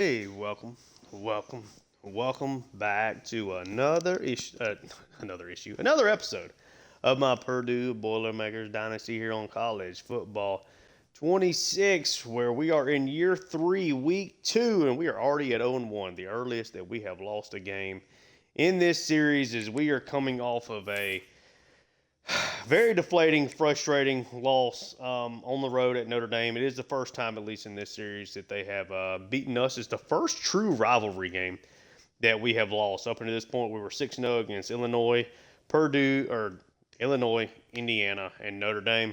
Hey, welcome back to another episode of my Purdue Boilermakers Dynasty here on College Football 26, where we are in year three, week two, and we are already at 0-1, the earliest that we have lost a game in this series, as we are coming off of a very deflating, frustrating loss on the road at Notre Dame. It is the first time, at least in this series, that they have beaten us. It's the first true rivalry game that we have lost. Up until this point, we were 6-0 against Illinois, Purdue, or Illinois, Indiana, and Notre Dame.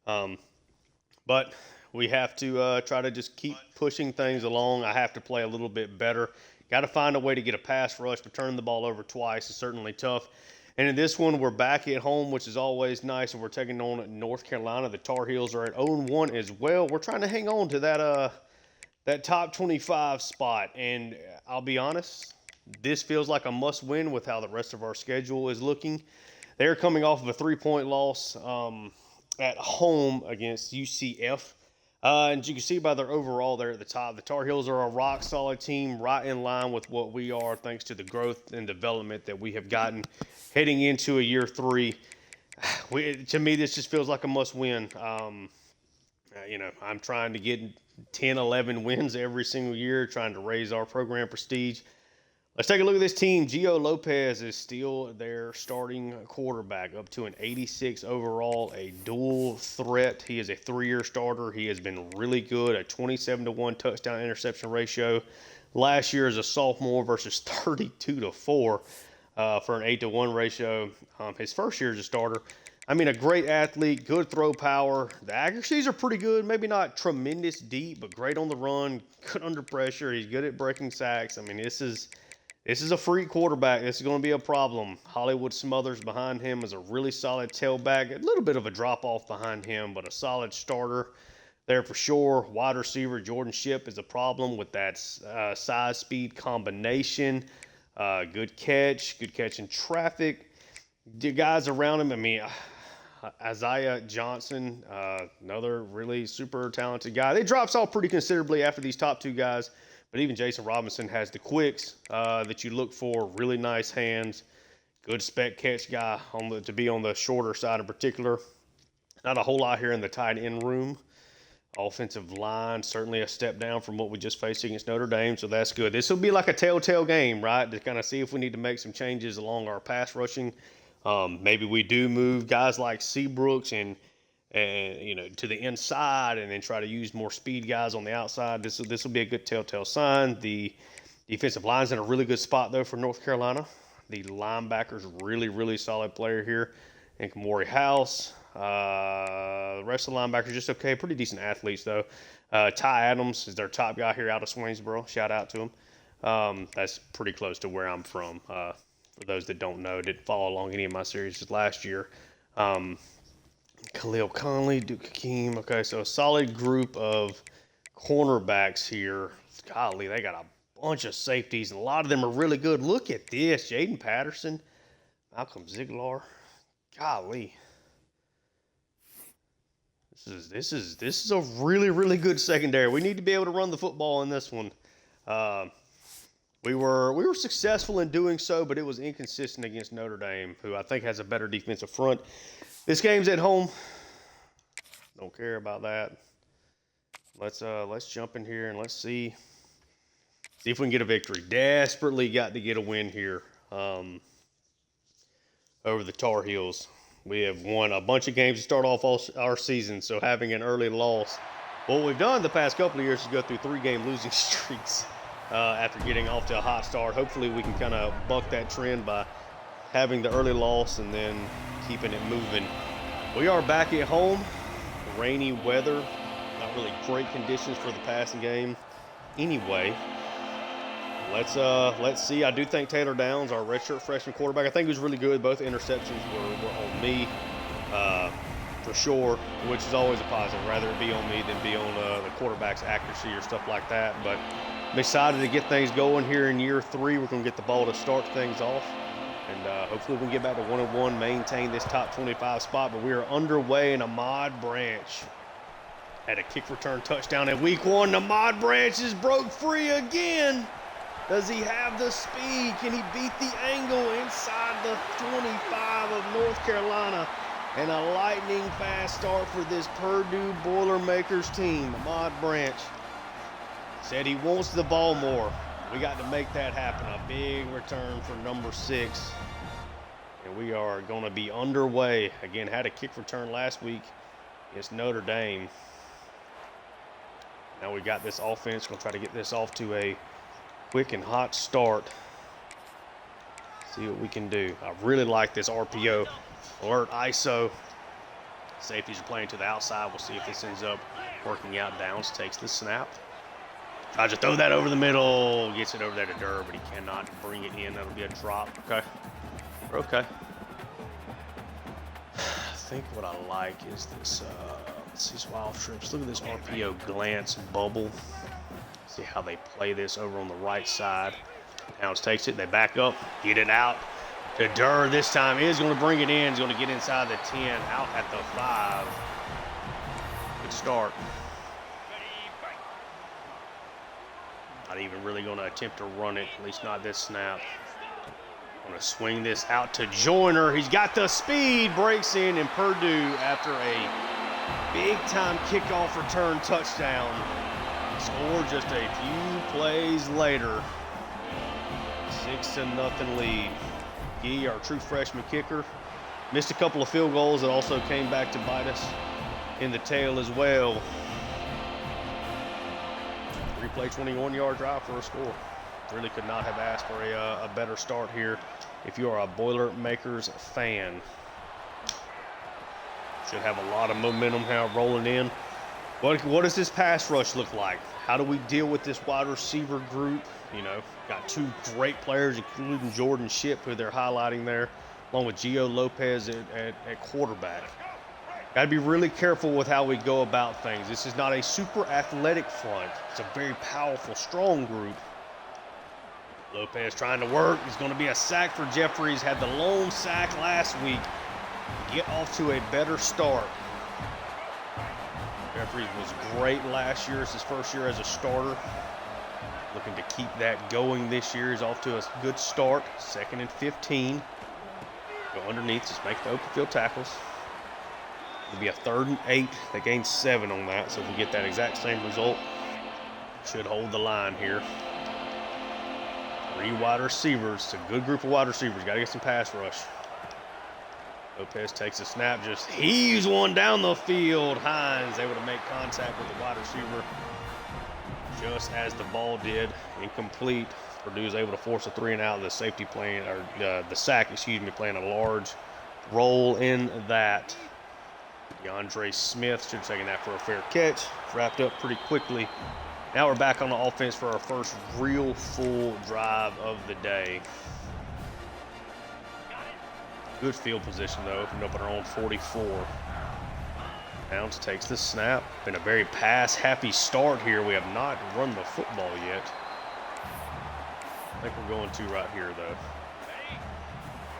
Um, but we have to try to just keep pushing things along. I have to play a little bit better. Got to find a way to get a pass rush, but turning the ball over twice is certainly tough. And in this one, we're back at home, which is always nice, and we're taking on North Carolina. The Tar Heels are at 0-1 as well. We're trying to hang on to that top 25 spot, and I'll be honest, this feels like a must-win with how the rest of our schedule is looking. They're coming off of a 3-point loss at home against UCF. And you can see by their overall there at the top, the Tar Heels are a rock-solid team, right in line with what we are, thanks to the growth and development that we have gotten heading into a year three. To me, this just feels like a must-win. I'm trying to get 10, 11 wins every single year, trying to raise our program prestige. Let's take a look at this team. Gio Lopez is still their starting quarterback, up to an 86 overall, a dual threat. He is a 3-year starter. He has been really good, a 27-1 touchdown interception ratio. Last year as a sophomore versus 32-4 for an 8-1 ratio. His first year as a starter. I mean, a great athlete, good throw power. The accuracies are pretty good. Maybe not tremendous deep, but great on the run, good under pressure. He's good at breaking sacks. I mean, this is a freak quarterback. This is going to be a problem. Hollywood Smothers behind him is a really solid tailback. A little bit of a drop-off behind him, but a solid starter there for sure. Wide receiver Jordan Shipp is a problem with that size-speed combination. Good catch in traffic. The guys around him, I mean, Isaiah Johnson, another really super talented guy. They drops off pretty considerably after these top two guys. But even Jason Robinson has the quicks that you look for, really nice hands, good spec catch guy to be on the shorter side in particular. Not a whole lot here in the tight end room. Offensive line, certainly a step down from what we just faced against Notre Dame, so that's good. This will be like a telltale game, right, to kind of see if we need to make some changes along our pass rushing. Maybe we do move guys like Seabrooks and to the inside, and then try to use more speed guys on the outside. This will be a good telltale sign. The defensive line's in a really good spot, though, for North Carolina. The linebacker's really, really solid player here. And Kamori House. The rest of the linebackers just okay. Pretty decent athletes, though. Ty Adams is their top guy here out of Swainsboro. Shout out to him. That's pretty close to where I'm from. For those that don't know, didn't follow along any of my series last year. Khalil Conley, Duke Hakeem. Okay, so a solid group of cornerbacks here. Golly, they got a bunch of safeties, and a lot of them are really good. Look at this. Jaden Patterson, Malcolm Ziegler. Golly. This is a really, really good secondary. We need to be able to run the football in this one. We were successful in doing so, but it was inconsistent against Notre Dame, who I think has a better defensive front. This game's at home. Don't care about that. Let's jump in here and let's see if we can get a victory. Desperately got to get a win here over the Tar Heels. We have won a bunch of games to start off our season, so having an early loss. What we've done the past couple of years is go through 3-game losing streaks after getting off to a hot start. Hopefully we can kind of buck that trend by having the early loss and then keeping it moving. We are back at home. Rainy weather, not really great conditions for the passing game. Anyway, let's see. I do think Taylor Downs, our redshirt freshman quarterback, I think he was really good. Both interceptions were on me for sure, which is always a positive. Rather it be on me than be on the quarterback's accuracy or stuff like that. But I'm excited to get things going here in year three. We're going to get the ball to start things off. And hopefully we can get back to 1-1, maintain this top 25 spot. But we are underway in Ahmad Branch. Had a kick return touchdown in week 1. The Mod Branches broke free again. Does he have the speed? Can he beat the angle inside the 25 of North Carolina? And a lightning fast start for this Purdue Boilermakers team. The Mod Branch said he wants the ball more. We got to make that happen. A big return for number 6. And we are going to be underway. Again, had a kick return last week against Notre Dame. Now we got this offense. Going to try to get this off to a quick and hot start. See what we can do. I really like this RPO. Alert ISO. Safeties are playing to the outside. We'll see if this ends up working out. Downs takes the snap. Tries to throw that over the middle. Gets it over there to Durr, but he cannot bring it in. That'll be a drop. Okay. Okay. I think what I like is this, let's see, wild trips. Look at this RPO glance bubble. See how they play this over on the right side. Downs takes it. They back up. Get it out to Durr. This time is going to bring it in. He's going to get inside the 10, out at the 5. Good start. Not even really going to attempt to run it, at least not this snap. Going to swing this out to Joyner. He's got the speed, breaks in, and Purdue, after a big-time kickoff return touchdown, scored just a few plays later. 6-0 lead. Gee, our true freshman kicker, missed a couple of field goals that also came back to bite us in the tail as well. 3-play, 21-yard drive for a score. Really could not have asked for a better start here if you are a Boilermakers fan. Should have a lot of momentum now rolling in. What does this pass rush look like? How do we deal with this wide receiver group? You know, got 2 great players, including Jordan Shipp, who they're highlighting there, along with Gio Lopez at quarterback. Got to be really careful with how we go about things. This is not a super athletic front. It's a very powerful, strong group. Lopez trying to work. It's going to be a sack for Jeffries. Had the lone sack last week. Get off to a better start. Jeffries was great last year. It's his first year as a starter. Looking to keep that going this year. He's off to a good start. 2nd and 15. Go underneath. Just make the open field tackles. It'll be a 3rd and 8. They gained 7 on that. So if we get that exact same result, should hold the line here. 3 wide receivers. It's a good group of wide receivers. Got to get some pass rush. Lopez takes a snap, just heaves one down the field. Hines able to make contact with the wide receiver just as the ball did. Incomplete. Purdue's able to force a 3 and out. The safety playing, or the sack, playing a large role in that. DeAndre Smith should have taken that for a fair catch. Wrapped up pretty quickly. Now we're back on the offense for our first real full drive of the day. Good field position, though. Opened up at our own 44. Downs takes the snap. Been a very pass-happy start here. We have not run the football yet. I think we're going to right here, though.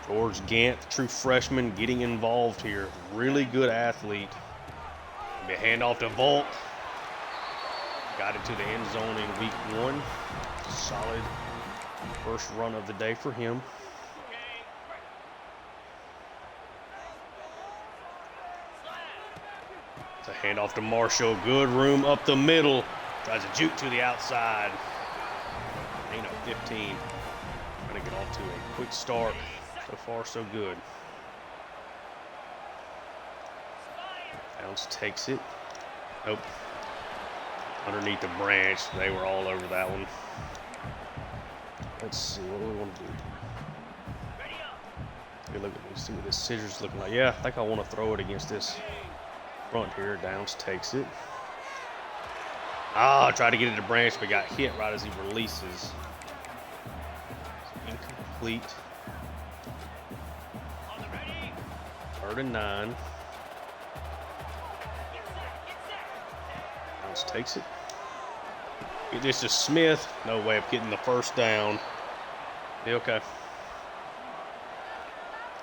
George Gant, true freshman, getting involved here. Really good athlete. Be a handoff to Volk. Got it to the end zone in week 1. Solid first run of the day for him. It's a handoff to Marshall. Good room up the middle. Tries to juke to the outside. Ain't no 15. Gonna get off to a quick start. So far, so good. Downs takes it. Nope. Underneath the branch. They were all over that one. Let's see. What do we want to do? Okay, look at me. See what this scissor's looking like. Yeah, I think I want to throw it against this front here. Downs takes it. Tried to get it to branch, but got hit right as he releases. So incomplete. 3rd and 9. Downs takes it. Get this to Smith. No way of getting the first down. Yeah, okay.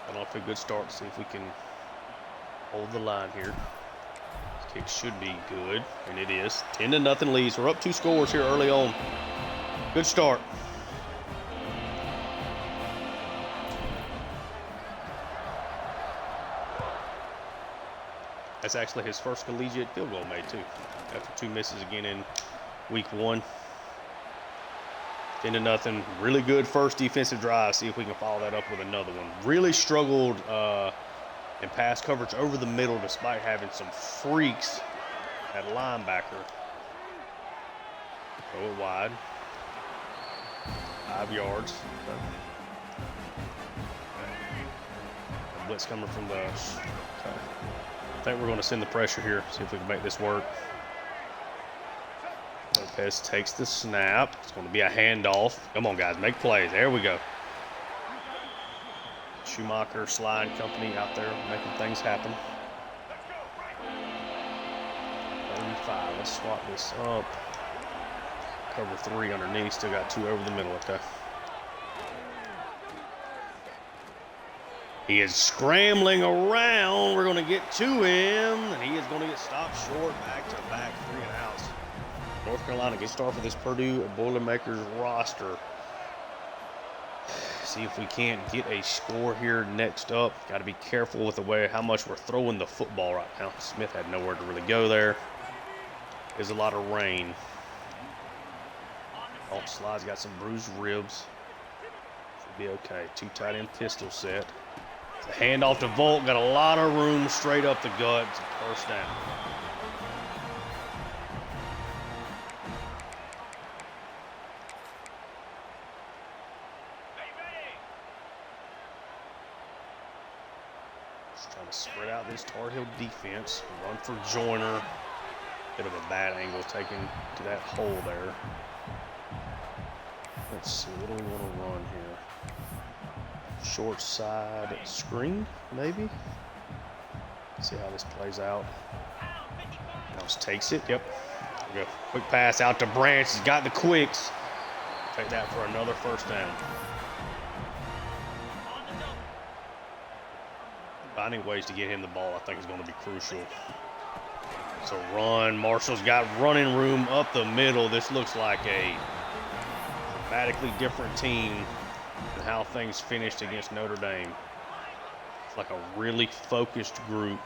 Got off to a good start. See if we can hold the line here. Kick should be good, and it is. 10-0 leads. We're up 2 scores here early on. Good start. That's actually his first collegiate field goal made, too, after 2 misses again in week 1. 10-0. Really good first defensive drive. See if we can follow that up with another one. Really struggled in pass coverage over the middle despite having some freaks at linebacker. Throw it wide. 5 yards. Okay. Blitz coming from the... Okay. I think we're going to send the pressure here. See if we can make this work. Lopez takes the snap. It's going to be a handoff. Come on, guys. Make plays. There we go. Schumacher Slide Company out there making things happen. 35. Let's swap this up. Cover 3 underneath. Still got 2 over the middle. Okay. He is scrambling around. We're going to get to him. And he is going to get stopped short. Back-to-back 3 and outs. North Carolina, good start for this Purdue Boilermakers roster. See if we can't get a score here next up. Got to be careful with the way how much we're throwing the football right now. Smith had nowhere to really go there. There's a lot of rain. Alt Slide's got some bruised ribs. Should be okay. 2 tight end pistol set. It's a handoff to Volt. Got a lot of room straight up the gut. It's a first down. Trying to spread out this Tar Heel defense. Run for Joyner. Bit of a bad angle taken to that hole there. Let's see, what do we want to run here? Short side screen, maybe? See how this plays out. Mouse takes it. Yep. There we go. Quick pass out to Branch. He's got the quicks. Take that for another first down. Finding ways to get him the ball, I think, is going to be crucial. So run. Marshall's got running room up the middle. This looks like a dramatically different team than how things finished against Notre Dame. It's like a really focused group.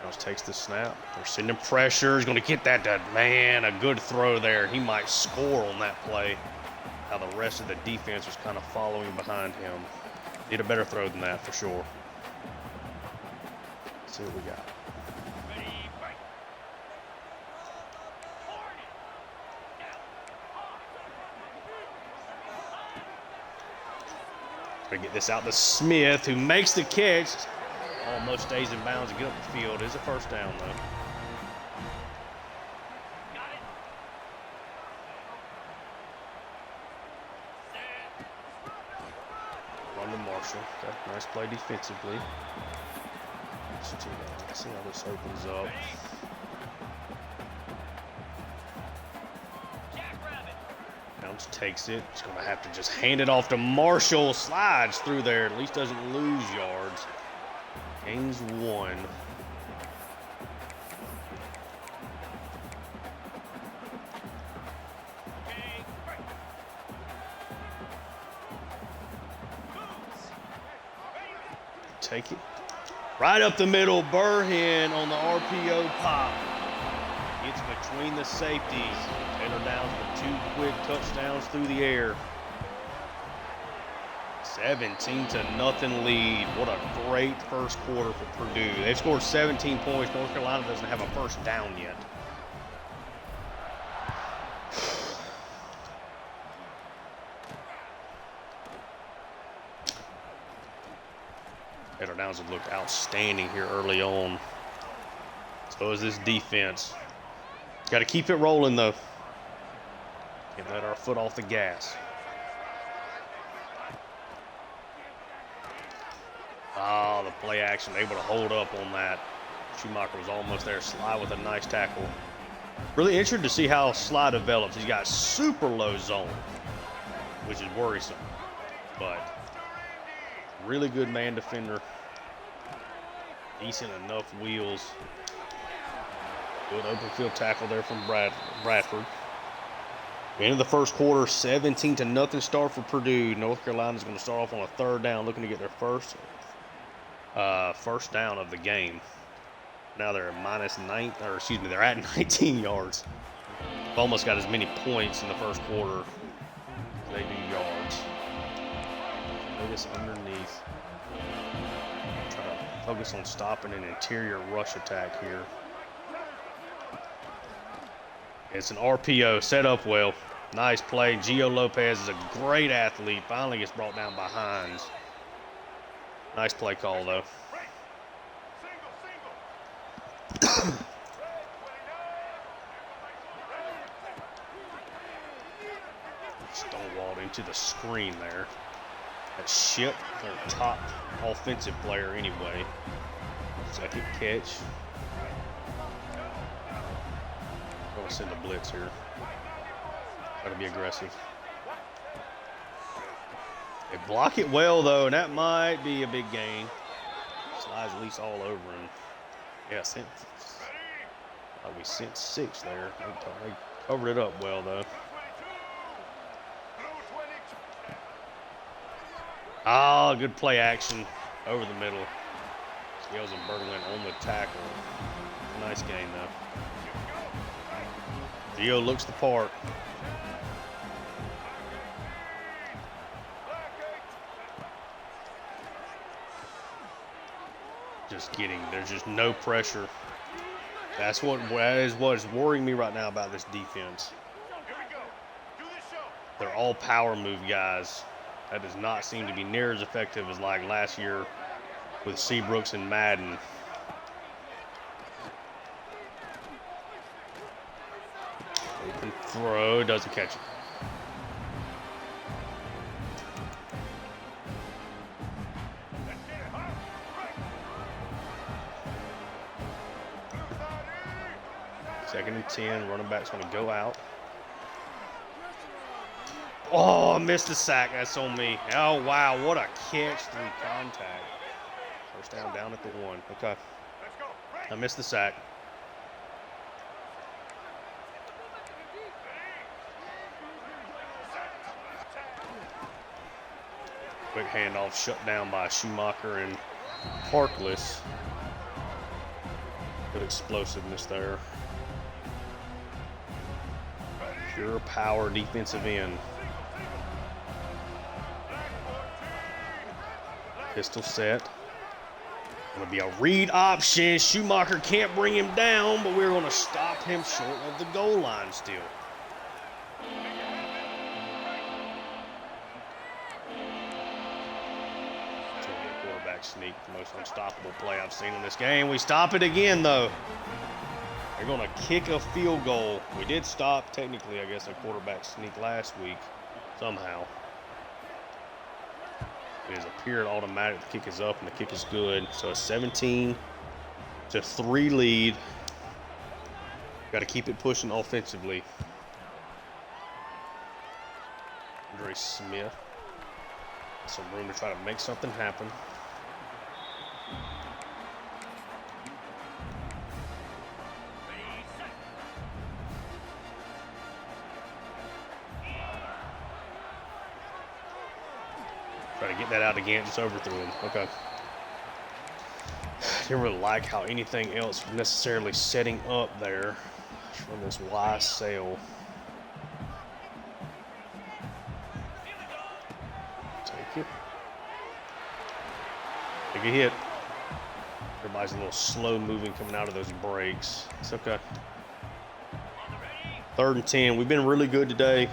House takes the snap. They're sending pressure. He's going to get that. Man, a good throw there. He might score on that play. How the rest of the defense was kind of following behind him. Did a better throw than that for sure. Let's see what we got. Try to get this out to Smith, who makes the catch. Almost stays in bounds to get up the field. It's a first down, though. Okay, nice play defensively. Let's see how this opens up. Bounce takes it. He's going to have to just hand it off to Marshall. Slides through there. At least doesn't lose yards. Gains 1. Take it. Right up the middle. Burhan on the RPO pop. Gets between the safeties. Taylor Downs with 2 quick touchdowns through the air. 17-0 lead. What a great first quarter for Purdue. They've scored 17 points. North Carolina doesn't have a first down yet. Taylor Downs have looked outstanding here early on. So is this defense. Got to keep it rolling, though. Can't let our foot off the gas. Oh, the play action, able to hold up on that. Schumacher was almost there. Sly with a nice tackle. Really interested to see how Sly develops. He's got super low zone, which is worrisome. But really good man defender. Decent enough wheels. Good open field tackle there from Bradford. End of the first quarter, 17-0 start for Purdue. North Carolina's going to start off on a third down, looking to get their first down of the game. Now they're at they're at 19 yards. They've almost got as many points in the first quarter as they do yards. Play this underneath. Try to focus on stopping an interior rush attack here. It's an RPO, set up well. Nice play. Gio Lopez is a great athlete. Finally gets brought down by Hines. Nice play call, though. Stonewalled into the screen there. That Ship, their top offensive player anyway. Second catch. Going to send a blitz here. Got to be aggressive. They block it well, though, and that might be a big gain. Slides at least all over him. Yeah, we sent 6 there. They covered it up well, though. Ah, good play action over the middle. Scales and Berglund on the tackle. Nice gain, though. Gio looks the part. There's just no pressure. That is what is worrying me right now about this defense. They're all power move guys. That does not seem to be near as effective as like last year with Seabrooks and Madden. Open throw, doesn't catch it. Second and 10, running back's going to go out. Oh, I missed the sack. That's on me. Oh, wow, what a catch through contact. First down at the 1. Okay. I missed the sack. Quick handoff shut down by Schumacher and Harkless. Good explosiveness there. Pure power defensive end. Pistol set. Going to be a read option. Schumacher can't bring him down, but we're going to stop him short of the goal line still. It's going to be a quarterback sneak, the most unstoppable play I've seen in this game. We stop it again, though. They're going to kick a field goal. We did stop, technically, I guess, a quarterback sneak last week, somehow. It has appeared automatic. The kick is up, and the kick is good. So a 17-3 lead. Got to keep it pushing offensively. Andre Smith. Some room to try to make something happen. Try to get that out again, just overthrew him. Okay. Didn't really like how anything else was necessarily setting up there from this Y sail. Take it. Take a hit. Everybody's a little slow moving coming out of those breaks. It's okay. 3rd and 10. We've been really good today.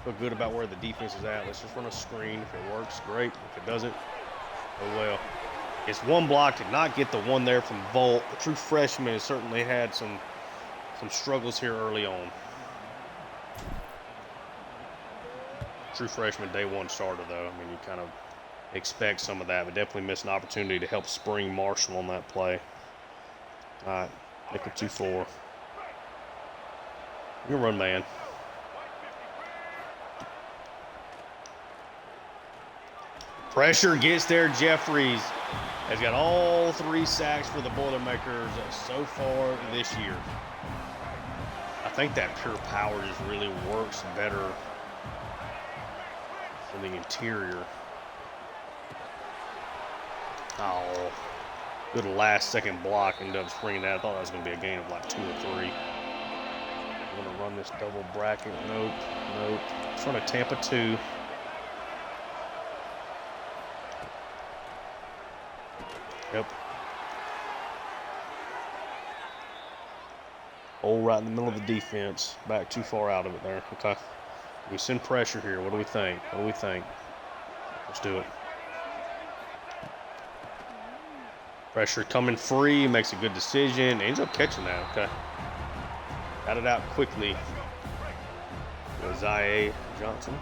Feel good about where the defense is at. Let's just run a screen. If it works, great. If it doesn't, oh well. It's one block, did not get the one there from Volt. The true freshman has certainly had some struggles here early on. True freshman day 1 starter, though. I mean, you kind of expect some of that, but definitely missed an opportunity to help spring Marshall on that play. All right, make it 2-4. You run, man. Pressure gets there, Jeffries. has got all 3 sacks for the Boilermakers so far this year. I think that pure power just really works better for the interior. Oh, good last-second block. Ended up springing that. I thought that was going to be a gain of like 2 or 3. I'm going to run this double bracket. Nope. In front of Tampa 2. Yep. Hole right in the middle of the defense. Back too far out of it there. Okay. We send pressure here. What do we think? Let's do it. Pressure coming free. Makes a good decision. Ends up catching that. Okay. Got it out quickly. Zaire Johnson.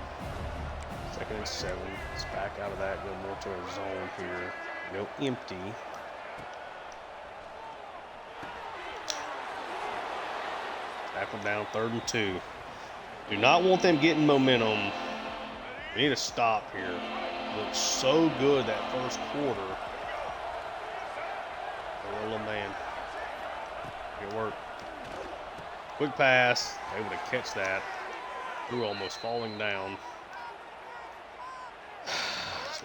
2nd and 7. Let's back out of that. Go more to our zone here. Go empty. Tackle down 3rd and 2. Do not want them getting momentum. We need to stop here. Looks so good that first quarter. A little man. Good work. Quick pass. Able to catch that. We were almost falling down.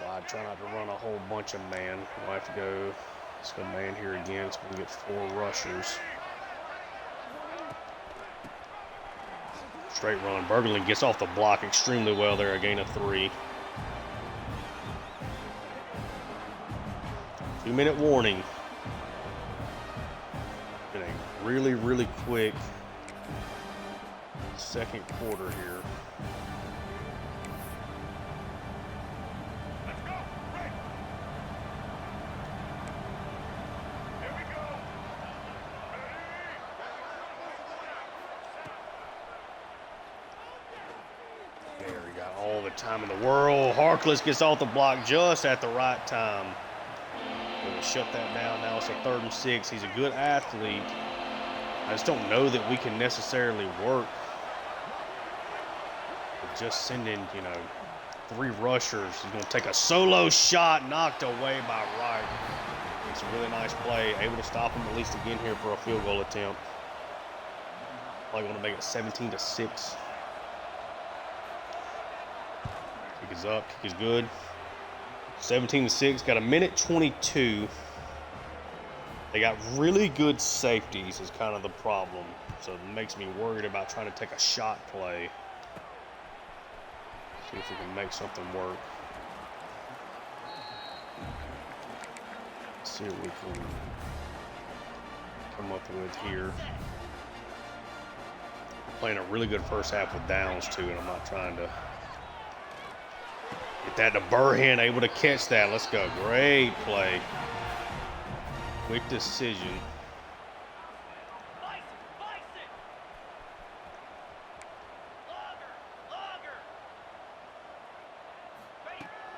I try not to run a whole bunch of man. We'll have to go. Let's go man here again. So we can get 4 rushers. Straight run. Berglund gets off the block extremely well there. A gain of 3. 2-minute warning. Been a really quick second quarter here. All the time in the world. Harkless gets off the block just at the right time. We'll shut that down. Now it's a 3rd and 6. He's a good athlete. I just don't know that we can necessarily work with just sending, 3 rushers. He's going to take a solo shot, knocked away by Wright. It's a really nice play. Able to stop him at least again here for a field goal attempt. Probably going to make it 17-6. Kick is up, kick is good. 17-6, got 1:22. They got really good safeties is kind of the problem. So it makes me worried about trying to take a shot play. See if we can make something work. Let's see what we can come up with here. We're playing a really good first half with downs too, and I'm not trying to get that to Burhan, able to catch that. Let's go. Great play. Quick decision.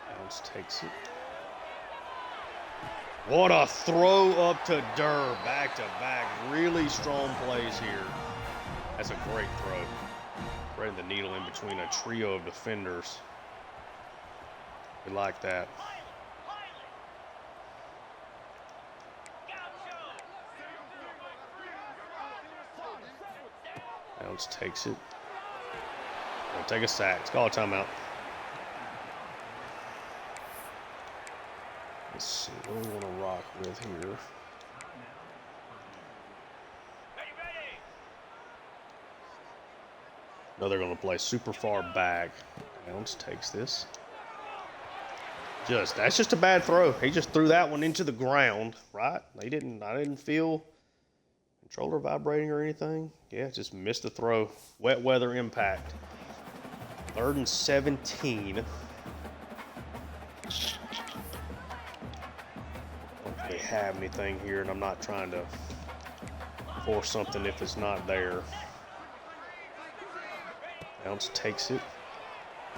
Downs takes it. What a throw up to Durr. Back to back. Really strong plays here. That's a great throw. Threading the needle in between a trio of defenders. We like that. Downs takes it. Gonna take a sack. Let's call a timeout. Let's see what do we want to rock with here. No, they're going to play super far back. Downs takes this. That's just a bad throw. He just threw that one into the ground, right? I didn't feel controller vibrating or anything. Yeah, just missed the throw. Wet weather impact. 3rd and 17. Don't really have anything here, and I'm not trying to force something if it's not there. Downs takes it.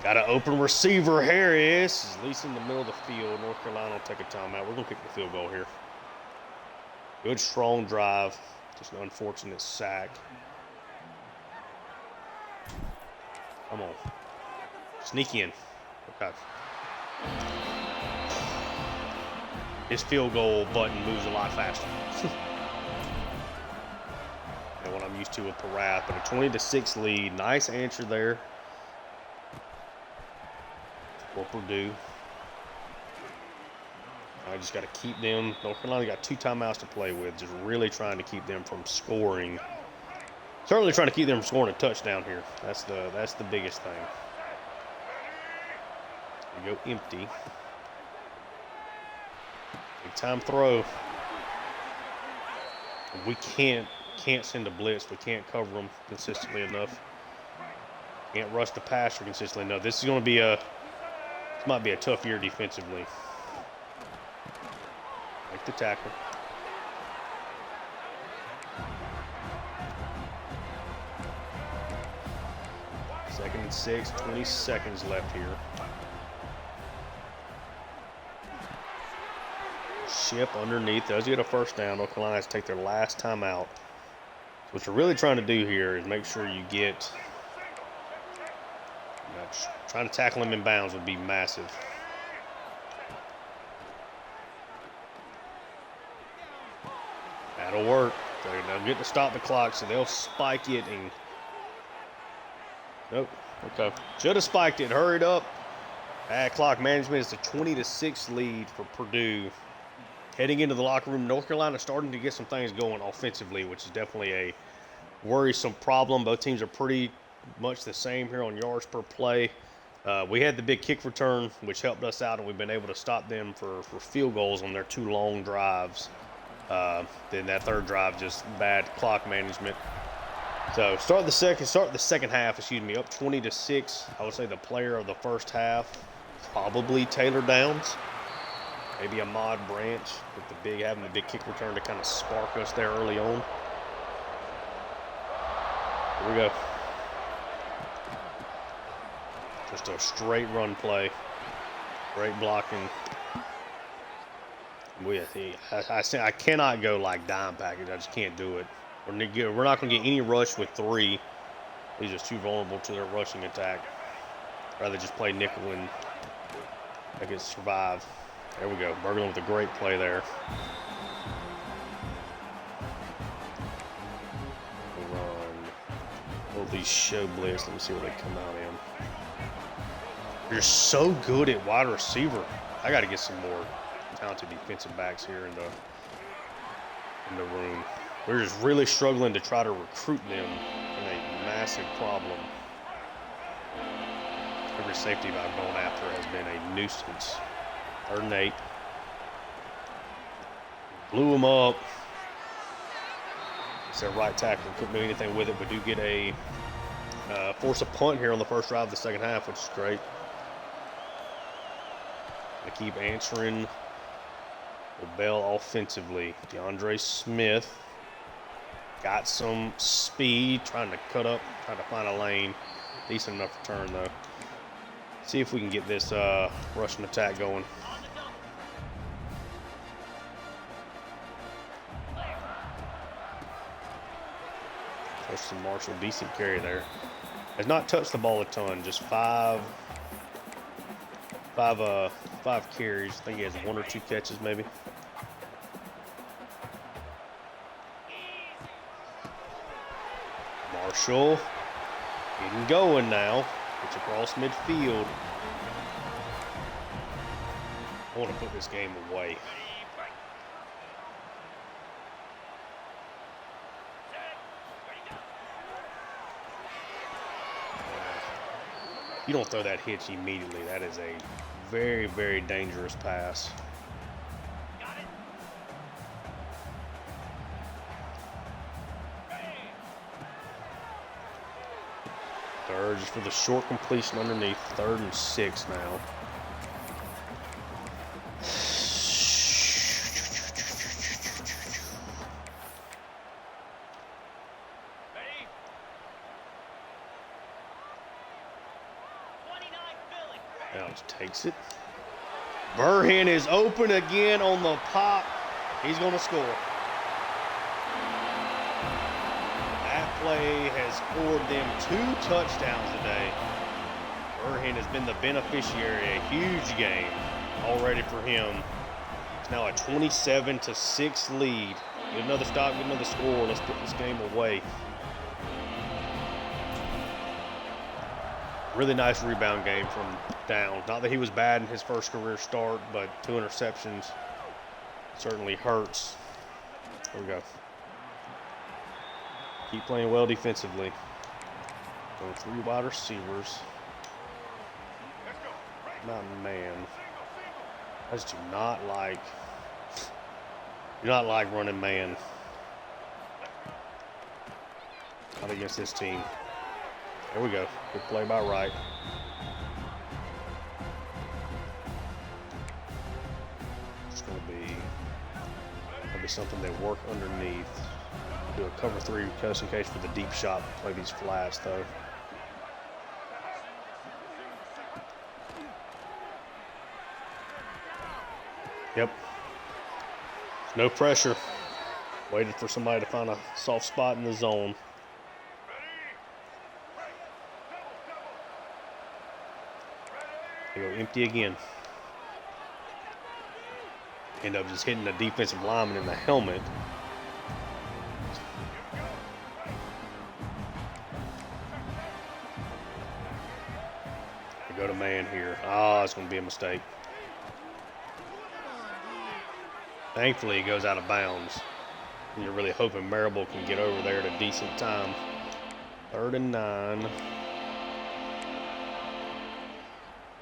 Got an open receiver. Harris is at least in the middle of the field. North Carolina will take a timeout. We're going to kick the field goal here. Good, strong drive. Just an unfortunate sack. Come on. Sneak in. Okay. his field goal button moves a lot faster than what I'm used to with Perath. But a 20-6 lead. Nice answer there for Purdue. I just got to keep them. North Carolina got 2 timeouts to play with. Just really trying to keep them from scoring. Certainly trying to keep them from scoring a touchdown here. That's the biggest thing. We go empty. Big time throw. We can't send a blitz. We can't cover them consistently enough. Can't rush the passer consistently enough. This is going to be this might be a tough year defensively. Make the tackle. Second and 6, 20 seconds left here. Ship underneath, does get a first down. North Carolina has to take their last timeout. So what you're really trying to do here is make sure you get, trying to tackle him in bounds would be massive. That'll work. They'll get to stop the clock, so they'll spike it and nope. Okay. Should have spiked it. Hurried up. Clock management is a 20-6 lead for Purdue. Heading into the locker room, North Carolina starting to get some things going offensively, which is definitely a worrisome problem. Both teams are pretty much the same here on yards per play. We had the big kick return, which helped us out, and we've been able to stop them for field goals on their 2 long drives. Then that third drive, just bad clock management. So start the second half, up 20-6. I would say the player of the first half, probably Taylor Downs. Maybe Ahmad Branch with having the big kick return to kind of spark us there early on. Here we go. Just a straight run play. Great blocking. I cannot go like dime package. I just can't do it. We're not going to get any rush with 3. He's just too vulnerable to their rushing attack. Rather just play nickel and I can survive. There we go. Berglund with a great play there. Run. All these show blitz. Let me see what they come out in. You're so good at wide receiver. I got to get some more talented defensive backs here in the room. We're just really struggling to try to recruit them, and a massive problem. Every safety I've gone after has been a nuisance. 3rd and 8. Blew them up. It's their right tackle. Couldn't do anything with it, but do get a force a punt here on the first drive of the second half, which is great. They keep answering the bell offensively. DeAndre Smith got some speed, trying to cut up, trying to find a lane. Decent enough return, though. See if we can get this rushing attack going. Justin Marshall, decent carry there. Has not touched the ball a ton, just five carries. I think he has 1 or 2 catches, maybe. Marshall getting going now. Gets across midfield. I want to put this game away. You don't throw that hitch immediately. That is a very, very dangerous pass. Third, just for the short completion underneath. 3rd and 6 now. Now just takes it. Burhan is open again on the pop. He's going to score. That play has scored them 2 touchdowns today. Burhan has been the beneficiary. A huge game already for him. It's now a 27-6 lead. Get another stop, get another score. Let's put this game away. Really nice rebound game from down. Not that he was bad in his first career start, but 2 interceptions certainly hurts. Here we go. Keep playing well defensively. Going 3 wide receivers. Not man. I just do not like running man. Not against this team. There we go. Good play by Wright. It's going to be something they work underneath. Do a cover 3 just in case for the deep shot. Play these flats though. Yep. No pressure. Waited for somebody to find a soft spot in the zone. They go empty again. End up just hitting the defensive lineman in the helmet. They go to man here. It's going to be a mistake. Thankfully, it goes out of bounds. And you're really hoping Marable can get over there at a decent time. 3rd and 9.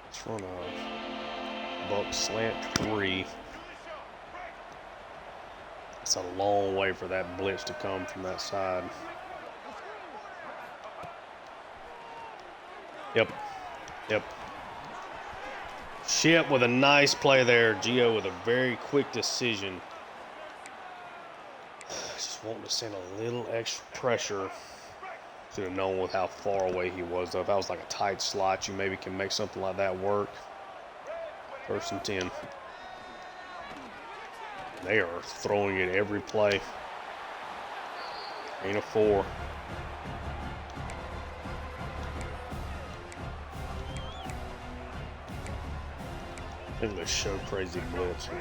Let's run a buck slant 3. It's a long way for that blitz to come from that side. Yep. Ship with a nice play there. Gio with a very quick decision. Just wanting to send a little extra pressure. Should have known with how far away he was, though. If that was like a tight slot, you maybe can make something like that work. 1st and 10. They are throwing it every play. Ain't a 4. I think they show crazy blitz here.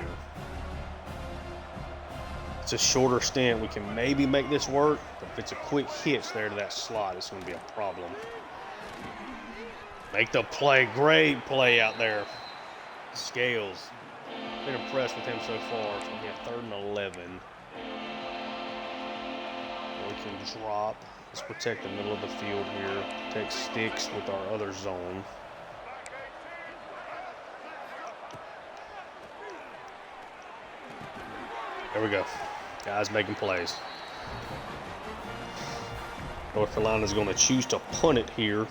It's a shorter stint. We can maybe make this work, but if it's a quick hitch there to that slot, it's going to be a problem. Make the play. Great play out there. Scales. Been impressed with him so far. It's going to be a 3rd and 11. We can drop. Let's protect the middle of the field here. Protect sticks with our other zone. There we go. Guys making plays. North Carolina's going to choose to punt it here.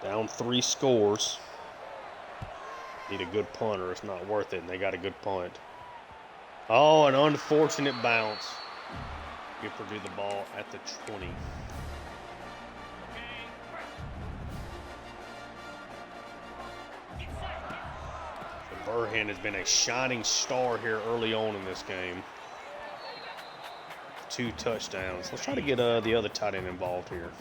Down 3 scores. Need a good punter. It's not worth it, and they got a good punt. Oh, an unfortunate bounce. Give Purdue the ball at the 20. Burhan has been a shining star here early on in this game. 2 touchdowns. Let's try to get the other tight end involved here.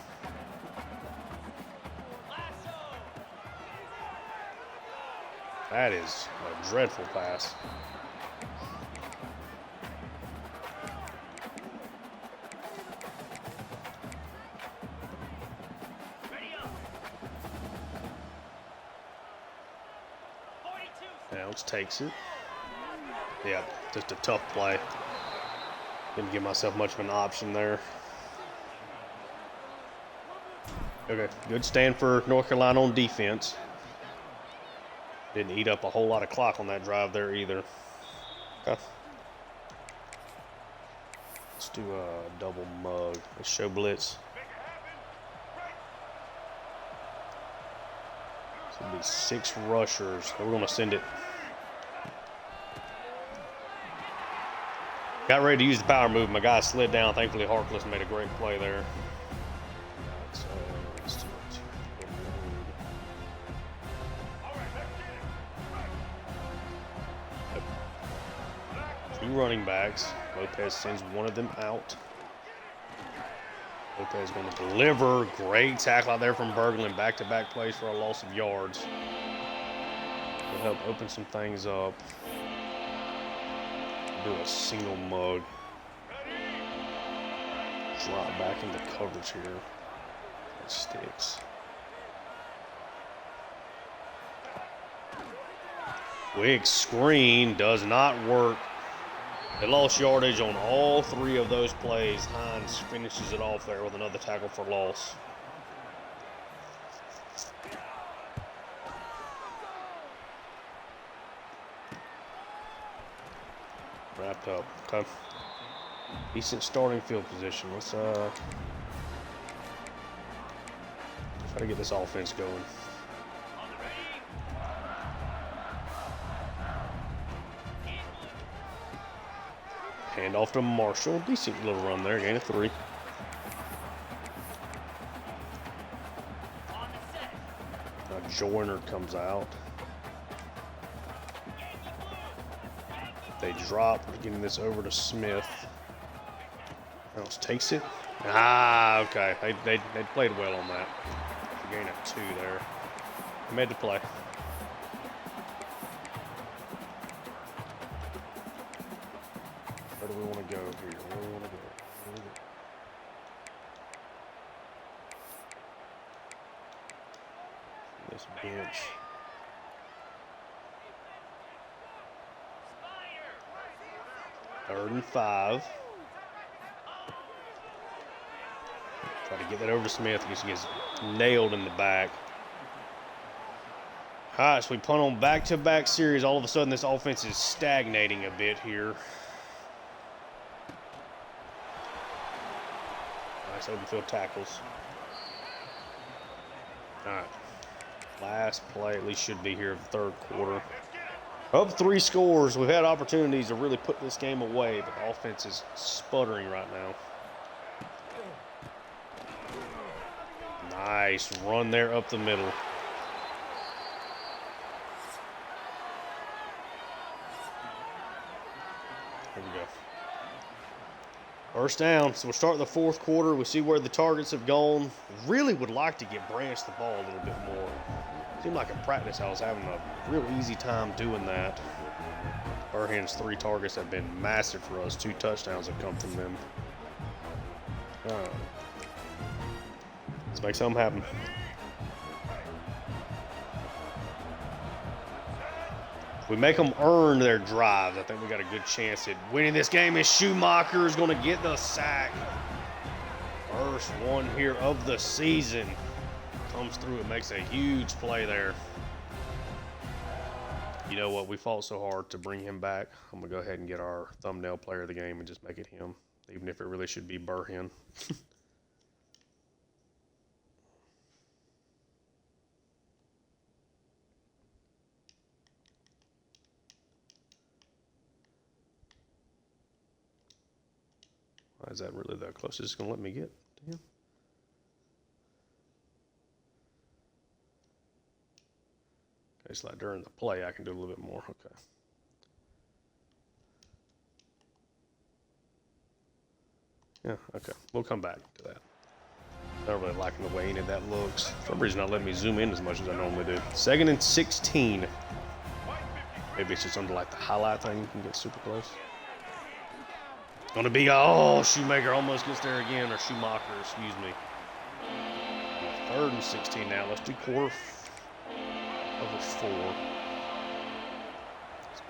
That is a dreadful pass. Downs takes it. Yeah, just a tough play. Didn't give myself much of an option there. Okay, good stand for North Carolina on defense. Didn't eat up a whole lot of clock on that drive there either. Okay. Let's do a double mug. Let's show blitz. It's going to be 6 rushers. We're going to send it. Got ready to use the power move. My guy slid down. Thankfully, Harkless made a great play there. Let's do it. 2 running backs. Lopez sends one of them out. Lopez going to deliver. Great tackle out there from Berglund. Back-to-back plays for a loss of yards. will help open some things up. Do a single mug. Drop back into coverage here. That sticks. Quick screen does not work. They lost yardage on all 3 of those plays. Hines finishes it off there with another tackle for loss. Wrapped up. Okay. Decent starting field position. Let's try to get this offense going. Hand off to Marshall. Decent little run there. Gain of 3. Now Joyner comes out. They drop. Getting this over to Smith. Else takes it. Ah, okay. They played well on that. Gain of 2 there. Made the play. Where do we want to go here? Where do we want to go? This bench. Third and 5. Try to get that over to Smith. He gets nailed in the back. All right, so we punt on back-to-back series. All of a sudden, this offense is stagnating a bit here. Nice open field tackles. All right. Last play at least should be here of the third quarter. Up 3 scores. We've had opportunities to really put this game away, but the offense is sputtering right now. Nice run there up the middle. Here we go. First down. So we'll start the fourth quarter. We see where the targets have gone. Really would like to get Branch the ball a little bit more. Seemed like in practice I was having a real easy time doing that. Burhan's 3 targets have been massive for us. 2 touchdowns have come from them. Let's make something happen. If we make them earn their drives, I think we got a good chance at winning this game. And Schumacher is going to get the sack. First one here of the season. Comes through and makes a huge play there. You know what? We fought so hard to bring him back. I'm going to go ahead and get our thumbnail player of the game and just make it him, even if it really should be Burhan. Why is that really the closest it's going to let me get to him? Okay, it's like during the play I can do a little bit more. Okay. Yeah, okay. We'll come back to that. Not really liking the way any of that looks. For some reason, not letting me zoom in as much as I normally do. 2nd and 16. Maybe it's just under like the highlight thing. You can get super close. Gonna be, oh, Shoemaker almost gets there again, or Schumacher, excuse me. 3rd and 16 now. Let's do quarter over 4. Let's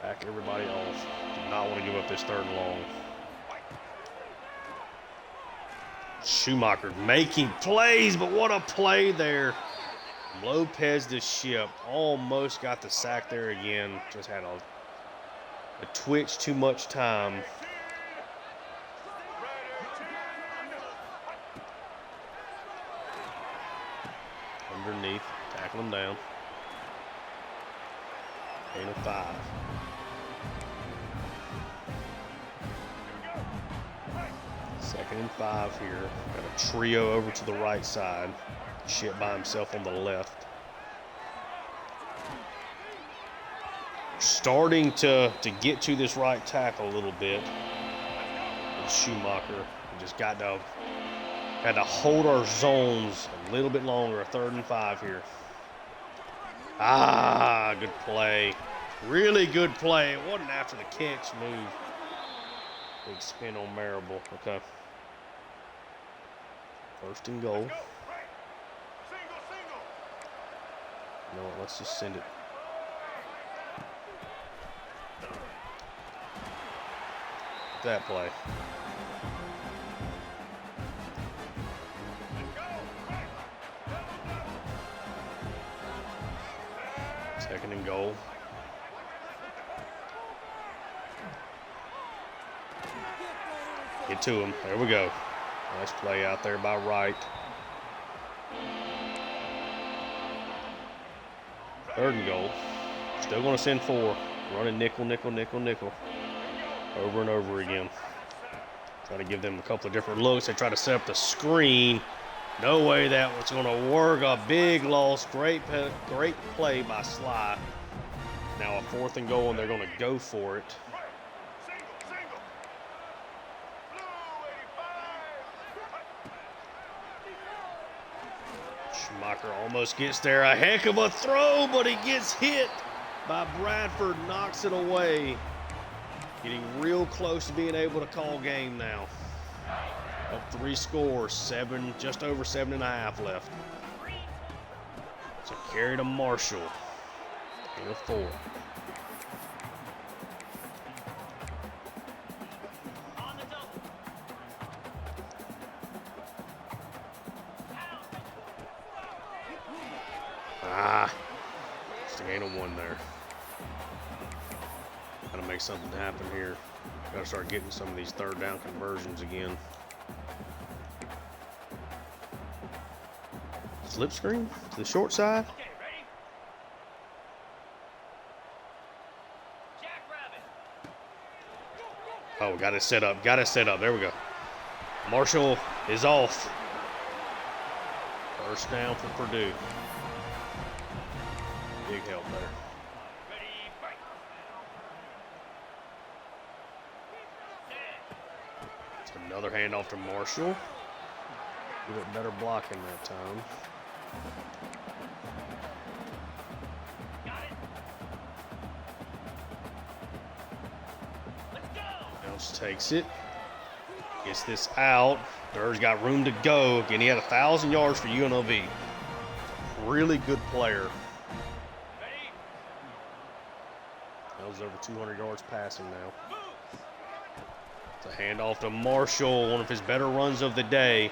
back everybody off. Do not want to give up this 3rd and long. Schumacher making plays, but what a play there. Lopez the ship. Almost got the sack there again. Just had a twitch too much time. Underneath, tackle him down. Gain of 5. Second and 5 here. Got a trio over to the right side. Ship by himself on the left. Starting to get to this right tackle a little bit. And Schumacher. We just got to had to hold our zones a little bit longer. A 3rd and 5 here. Ah, good play. Really good play. It wasn't after the catch move. Big spin on Marable. Okay. First and goal. You know what? Let's just send it. That play. Second and goal. Get to him. There we go. Nice play out there by Wright. Third and goal. Still going to send 4. Running nickel, nickel, nickel, nickel. Over and over again. Try to give them a couple of different looks. They try to set up the screen. No way that was going to work. A big loss. Great play by Sly. Now a 4th and goal, and they're going to go for it. Schumacher almost gets there. A heck of a throw, but he gets hit by Bradford. Knocks it away. Getting real close to being able to call game now. Up 3 scores, just over 7.5 left. So carry to Marshall. In a 4. Just a gain of 1 there. Gotta make something happen here. Gotta start getting some of these 3rd down conversions again. Slip screen to the short side. Okay, ready? Jackrabbit. Oh, got it set up. Got it set up. There we go. Marshall is off. First down for Purdue. Big help there. Ready, fight. It's another handoff to Marshall. A little bit better blocking that time. Got it. Let's go. Bounce takes it. Gets this out. Durr's got room to go. Again, he had 1,000 yards for UNLV. Really good player. Ready? That was over 200 yards passing now. It's a handoff to Marshall, one of his better runs of the day.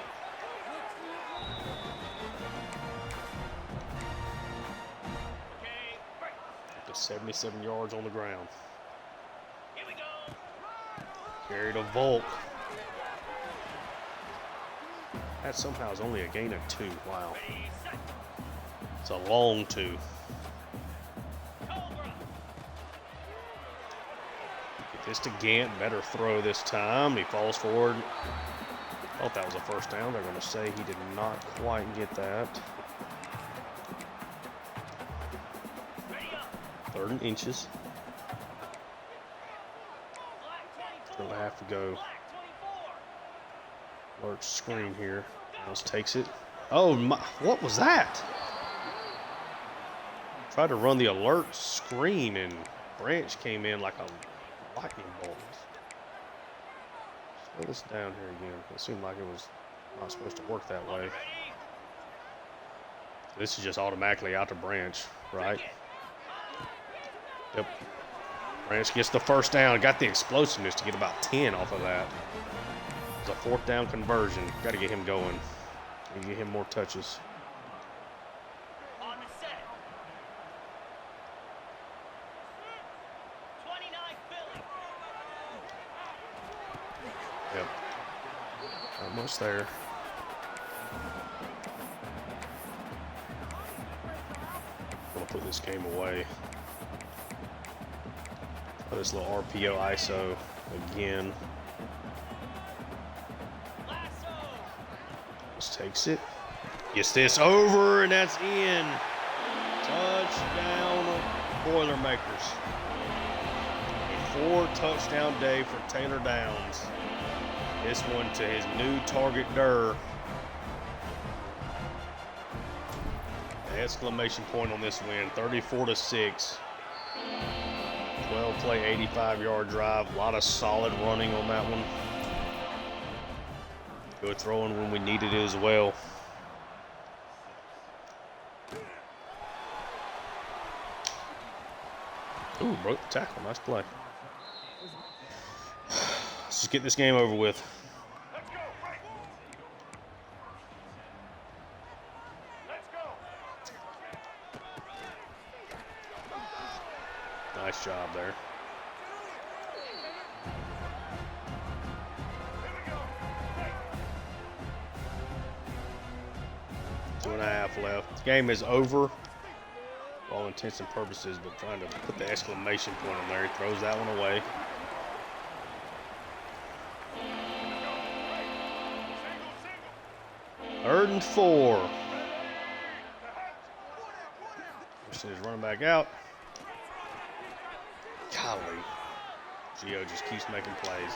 Okay, fight. Up to 77 yards on the ground. Here we go. Carry to Volk. That somehow is only a gain of 2. Wow. Ready, set. It's a long 2. Cobra. Get this to Gant. Better throw this time. He falls forward. Thought that was a first down. They're going to say he did not quite get that. Ready up. 3rd and inches. Black 24. Going to have to go Black 24. large screen here. Miles takes it. Oh, my, what was that? Tried to run the alert screen, and Branch came in like a lightning bolt. Slow this down here again. It seemed like it was not supposed to work that way. Ready? This is just automatically out to Branch, right? Yep. Branch gets the first down. Got the explosiveness to get about 10 off of that. It's a 4th down conversion. Got to get him going. Got to get him more touches. On the set. 29 Philly. Yep. Not much there. I'm going to put this game away. Put this little RPO ISO again. Lasso. Just takes it. Gets this over, and that's in. Touchdown, Boilermakers. A 4-touchdown day for Taylor Downs. This one to his new target, Durr. Exclamation point on this win. 34-6. 12 play, 85-yard drive. A lot of solid running on that one. Good throwing when we needed it as well. Ooh, broke the tackle. Nice play. Let's just get this game over with. Nice job there. Two and a half left. The game is over for all intents and purposes, but trying to put the exclamation point on there. He throws that one away. Third and 4. He's running back out. Golly. Gio just keeps making plays.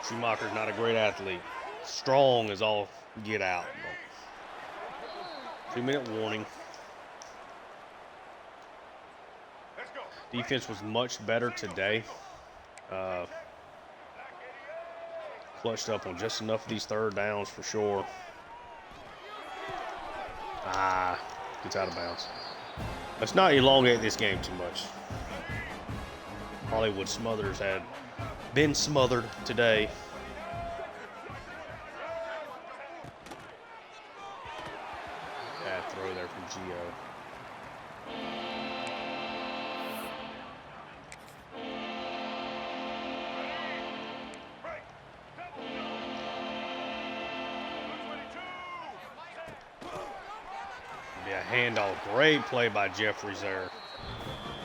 Schumacher's not a great athlete. Strong as all get out. 2-minute warning. Defense was much better today. Clutched up on just enough of these third downs for sure. Gets out of bounds. Let's not elongate this game too much. Hollywood Smothers had been smothered today. Bad throw there from Gio. Be a handoff. Great play by Jeffries there.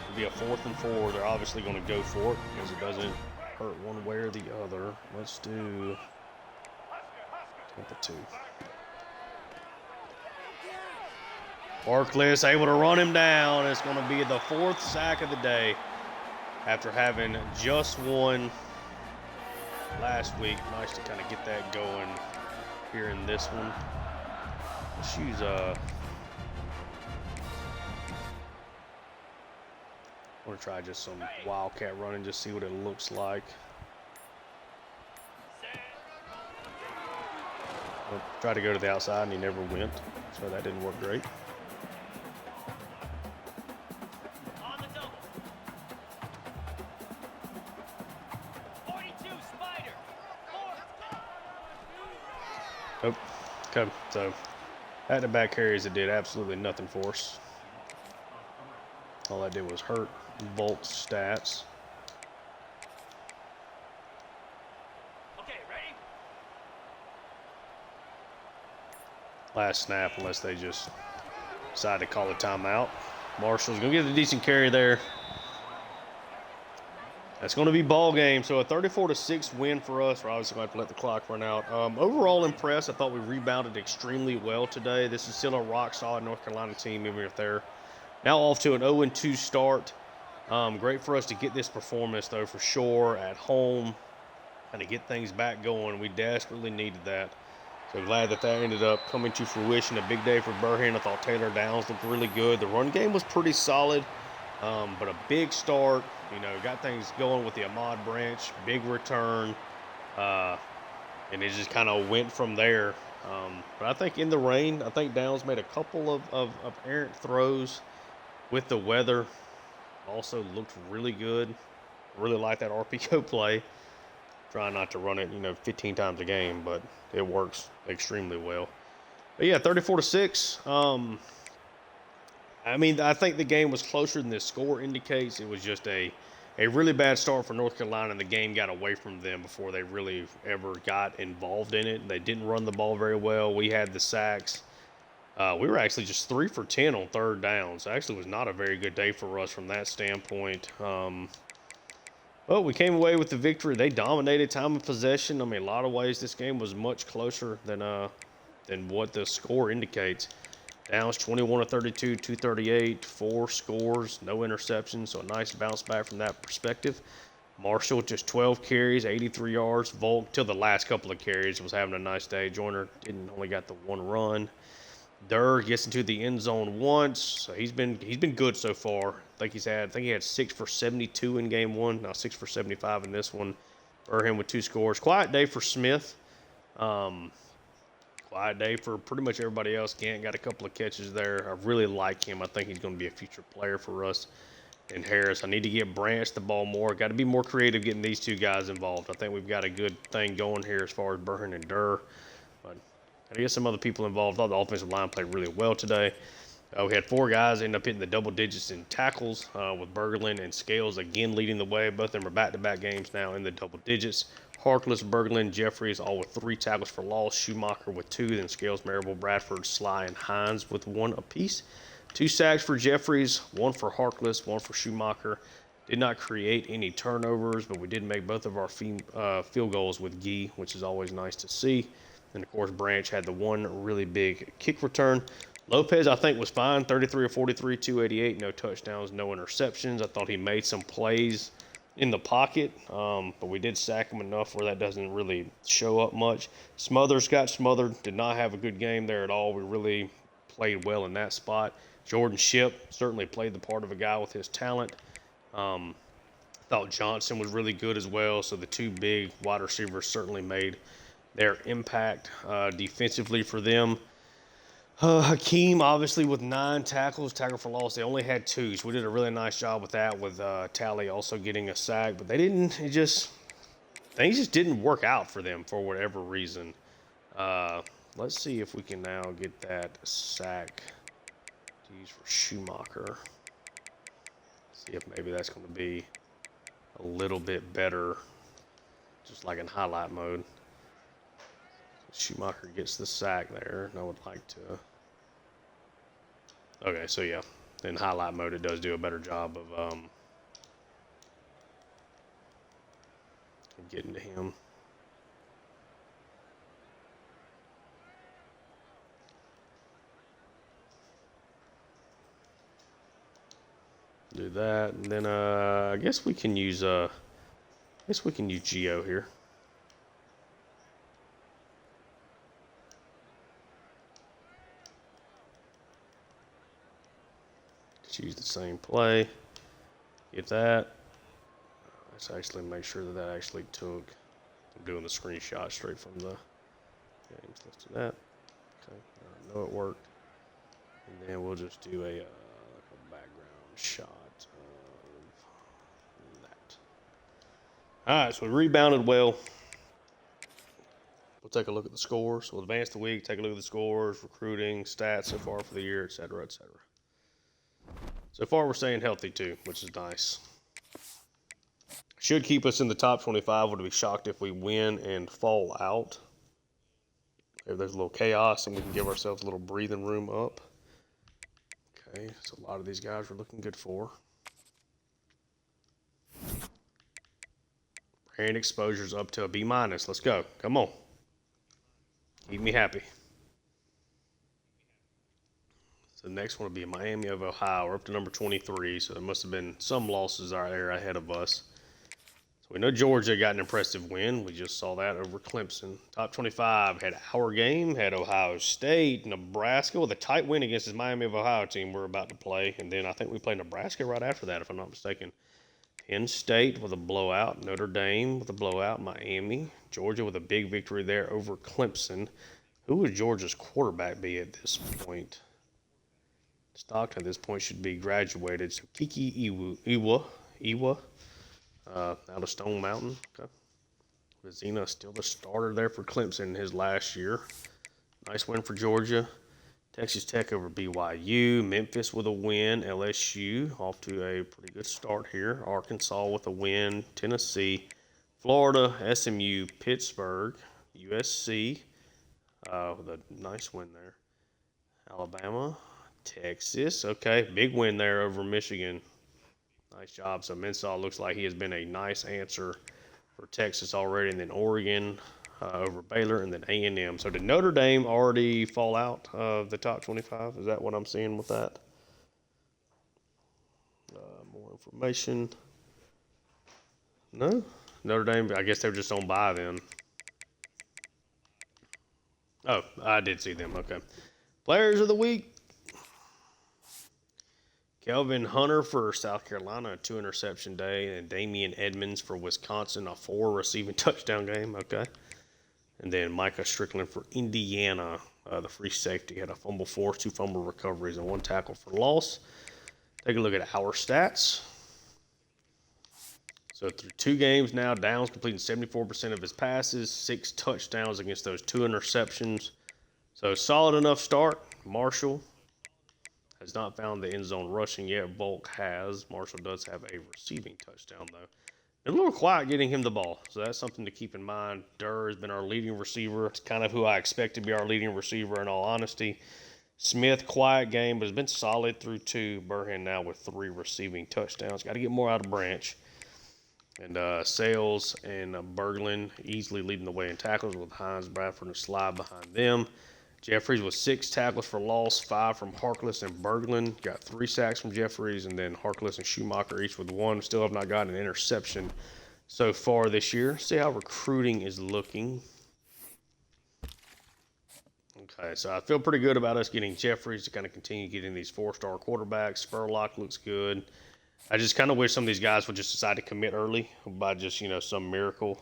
It'll be a 4th and 4. They're obviously going to go for it because it doesn't hurt one way or the other. Let's do Tampa 2. Barkless able to run him down. It's going to be the 4th sack of the day after having just one last week. Nice to kind of get that going here in this one. Let's use I'm going to try just some wildcat running, just see what it looks like. Well, tried to go to the outside and he never went, so that didn't work great. On the double. 42 Spider. 4. Oh, okay. So, at the back carries, it did absolutely nothing for us. All I did was hurt Volt's stats. Okay, ready? Last snap, unless they just decide to call a timeout. Marshall's going to get a decent carry there. That's going to be ball game. So a 34-6 win for us. We're obviously going to have to let the clock run out. Overall impressed. I thought we rebounded extremely well today. This is still a rock-solid North Carolina team, even if they're now off to an 0-2 start. Great for us to get this performance, though, for sure, at home, and to get things back going. We desperately needed that. So glad that that ended up coming to fruition. A big day for Burhan. I thought Taylor Downs looked really good. The run game was pretty solid, but a big start. You know, got things going with the Ahmad Branch, big return, and it just kind of went from there. But I think in the rain, I think Downs made a couple of errant throws with the weather. Also looked really good. Really like that RPO play. Trying not to run it, 15 times a game, but it works extremely well. But yeah, 34-6. I think the game was closer than the score indicates. It was just a really bad start for North Carolina, and the game got away from them before they really ever got involved in it. They didn't run the ball very well. We had the sacks. We were actually just 3 for 10 on third downs. So actually was not a very good day for us from that standpoint. But we came away with the victory. They dominated time of possession. A lot of ways this game was much closer than what the score indicates. Downs 21-32, 238, 4 scores, no interceptions. So a nice bounce back from that perspective. Marshall just 12 carries, 83 yards. Volk, till the last couple of carries, was having a nice day. Joyner only got the 1 run. Durr gets into the end zone once, so he's been good so far. I think he had 6 for 72 in game one. Now 6 for 75 in this one. Burham with 2 scores. Quiet day for Smith. Quiet day for pretty much everybody else. Gant got a couple of catches there. I really like him. I think he's going to be a future player for us. And Harris, I need to get Branch the ball more. Got to be more creative getting these two guys involved. I think we've got a good thing going here as far as Burhan and Durr. But got to get some other people involved. I thought the offensive line played really well today. We had 4 guys end up hitting the double digits in tackles with Berglund and Scales again leading the way. Both of them are back-to-back games now in the double digits. Harkless, Berglund, Jeffries all with 3 tackles for loss. Schumacher with 2. Then Scales, Marable, Bradford, Sly, and Hines with 1 apiece. 2 sacks for Jeffries, 1 for Harkless, 1 for Schumacher. Did not create any turnovers, but we did make both of our field goals with Gee, which is always nice to see. And, of course, Branch had the 1 really big kick return. Lopez, I think, was fine, 33 of 43, 288, no touchdowns, no interceptions. I thought he made some plays in the pocket, but we did sack him enough where that doesn't really show up much. Smothers got smothered, did not have a good game there at all. We really played well in that spot. Jordan Shipp certainly played the part of a guy with his talent. Thought Johnson was really good as well, so the 2 big wide receivers certainly made their impact defensively for them. Hakeem, obviously, with 9 tackles, tackle for loss. They only had 2, so we did a really nice job with that, with Talley also getting a sack. But things just didn't work out for them for whatever reason. Let's see if we can now get that sack to use for Schumacher. See if maybe that's going to be a little bit better, just like in highlight mode. Schumacher gets the sack there, and I would like to. Okay, so yeah, in highlight mode, it does do a better job of getting to him. Do that, and then I guess we can use Geo here. Use the same play. Get that. Let's actually make sure that actually took. I'm doing the screenshot straight from the games. Let's do that. Okay, I know it worked. And then we'll just do a background shot of that. All right, so we rebounded well. We'll take a look at the scores. We'll advance the week, take a look at the scores, recruiting, stats so far for the year, et cetera, et cetera. So far, we're staying healthy, too, which is nice. Should keep us in the top 25. Would be shocked if we win and fall out. If there's a little chaos and we can give ourselves a little breathing room up. Okay, so a lot of these guys we're looking good for. Brand exposure's up to a B-. Let's go. Come on. Keep me happy. So the next one will be Miami of Ohio. We're up to number 23, so there must have been some losses there ahead of us. So we know Georgia got an impressive win. We just saw that over Clemson. Top 25 had our game, had Ohio State, Nebraska with a tight win against this Miami of Ohio team we're about to play. And then I think we played Nebraska right after that, if I'm not mistaken. Penn State with a blowout, Notre Dame with a blowout, Miami, Georgia with a big victory there over Clemson. Who would Georgia's quarterback be at this point? Stockton at this point should be graduated. So Kiki Iwa, out of Stone Mountain. Okay. Vizina still the starter there for Clemson in his last year. Nice win for Georgia. Texas Tech over BYU. Memphis with a win. LSU off to a pretty good start here. Arkansas with a win. Tennessee, Florida, SMU, Pittsburgh, USC with a nice win there. Alabama, Texas. Okay, big win there over Michigan. Nice job. So Mensah looks like he has been a nice answer for Texas already. And then Oregon over Baylor, and then A&M. So did Notre Dame already fall out of the top 25? Is that what I'm seeing with that? More information. No? Notre Dame, I guess they were just on bye then. Oh, I did see them. Okay. Players of the week. Kelvin Hunter for South Carolina, a 2-interception day, and Damian Edmonds for Wisconsin, a 4-receiving touchdown game. Okay. And then Micah Strickland for Indiana, the free safety, had a fumble force, 2 fumble recoveries, and 1 tackle for loss. Take a look at our stats. So through 2 games now, Downs completing 74% of his passes, 6 touchdowns against those 2 interceptions. So solid enough start. Marshall has not found the end zone rushing yet. Volk has. Marshall does have a receiving touchdown, though. Been a little quiet getting him the ball, so that's something to keep in mind. Durr has been our leading receiver. It's kind of who I expect to be our leading receiver in all honesty. Smith, quiet game, but has been solid through 2. Burhan now with 3 receiving touchdowns. Got to get more out of Branch. And Sales and Berglund easily leading the way in tackles with Hines, Bradford, and Slide behind them. Jeffries with 6 tackles for loss, 5 from Harkless and Berglund. Got 3 sacks from Jeffries, and then Harkless and Schumacher each with 1. Still have not gotten an interception so far this year. See how recruiting is looking. Okay, so I feel pretty good about us getting Jeffries to kind of continue getting these 4-star quarterbacks. Spurlock looks good. I just kind of wish some of these guys would just decide to commit early by just, some miracle.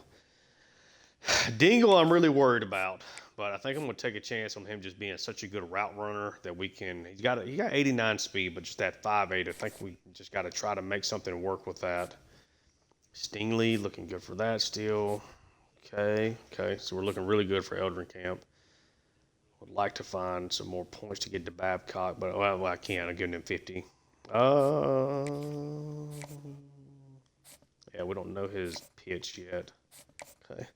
Dingle, I'm really worried about, but I think I'm going to take a chance on him just being such a good route runner that we can. He got 89 speed, but just that 5'8", I think we just got to try to make something work with that. Stingley looking good for that still. Okay, so we're looking really good for Eldrin Camp. Would like to find some more points to get to Babcock, but I can't. I'm giving him 50. Yeah, we don't know his pitch yet. Okay.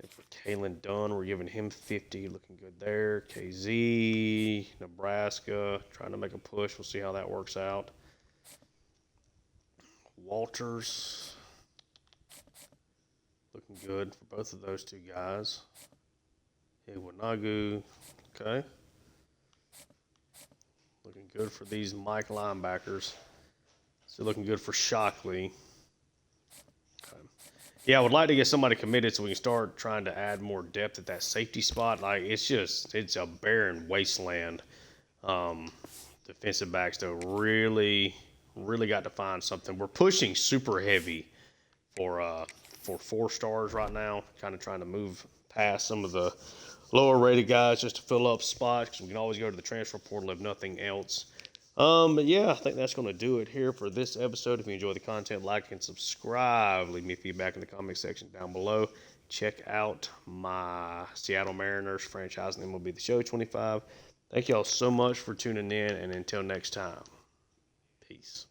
And for Kalen Dunn, we're giving him 50. Looking good there. KZ, Nebraska, trying to make a push. We'll see how that works out. Walters, looking good for both of those 2 guys. Iwanagu, okay. Looking good for these Mike linebackers. Still looking good for Shockley. Okay. Yeah, I would like to get somebody committed so we can start trying to add more depth at that safety spot. Like, it's a barren wasteland. Defensive backs, though, really got to find something. We're pushing super heavy for 4 stars right now, kind of trying to move past some of the lower rated guys just to fill up spots, because we can always go to the transfer portal if nothing else. But yeah, I think that's going to do it here for this episode. If you enjoy the content, like and subscribe. Leave me feedback in the comment section down below. Check out my Seattle Mariners franchise name will be the Show 25. Thank y'all so much for tuning in, and until next time, peace.